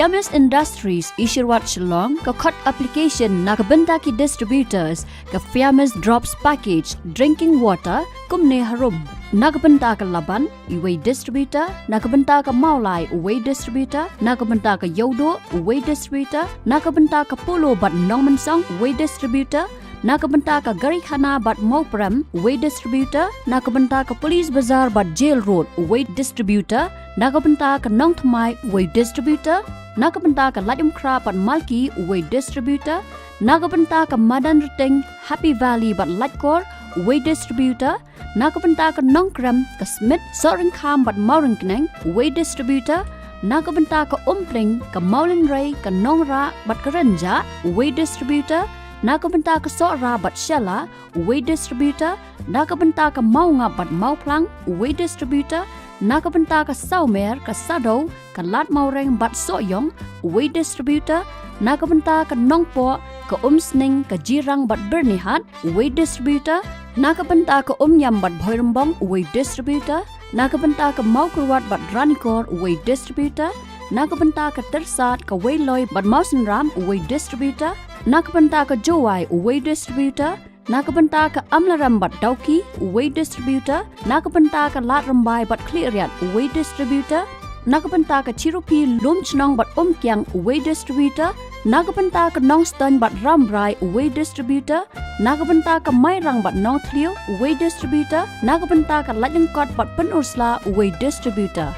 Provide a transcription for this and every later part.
Fiamis Industries Itshyrwat Shillong ka Khot application na ka Bynta ki Distributors ka Fiamis Drops Package Drinking Water kumne harum na ka Bynta ka Laban Iway Distributor na ka Bynta ka Maulai Uway Distributor na ka Bynta ka Yodo Uway Distributor na ka Bynta ka Pulo Bat Nong Mansong Uway Distributor na ka Bynta ka Garikana Bat Mauprem Uway Distributor na ka Bynta ka Police Bazaar Bat Jail Road Uway Distributor na ka Bynta ka Nong Thamai Uway Distributor na ka Bynta ka Lajum Kra Bat Malki Uway Distributor na ka Bynta ka Madan Riting Happy Valley Bat Lajkor Uway Distributor na ka Bynta ka Nong Krem ka Smith Sorin Kham Bat Mauring Kneng Uway Distributor na ka Bynta ka Umpling ka Maulin Ray ka Nong Ra Bat Karanja Uway Distributor na ka Bynta ka Sora Bat Shella Uway Distributor na ka Bynta ka Maunga Bat Mauplang Uway Distributor na ka Bynta ka Saumer ka Sado ka Lat Maureng Bat Soyong Uway Distributor na ka Bynta ka Nongpo ka Sning ka Jirang Bat Bernihat Uway Distributor na ka Bynta ka Yam Bat Bhoirambong Uway Distributor na ka Bynta ka Maukurwat Bat Ranikor Uway Distributor na ka Bynta ka Tersat ka Wayloy Bat Mausenram Uway Distributor na ka Bynta ka Jowai Uway Distributor na ka Bynta ka Amlaram Bat Dauki Uway Distributor na ka Bynta ka Latrambai Bat Kliriat Uway Distributor na ka Bynta ka Chirupi Lumchnong Bat Kyang Uway Distributor na ka Bynta ka Nongston Bat Rambrai Uway Distributor na ka Bynta ka Mairang Bat Nong Tliu Uway Distributor na ka Bynta ka Lajengkot Bat Penursla Uway Distributor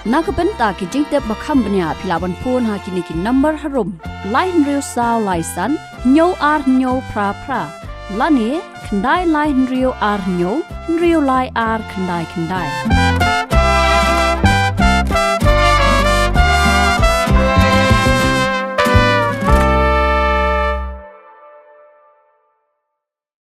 na ka Bynta ki Jingtep Bakambanya Pilawan Pun ha kini ki number harum Lain Rio Sao Laisan Nyo Ar Nyo Pra Pra Lani Kendai Lai Rio Ar Nyo Rio Lai Ar Kendai Kendai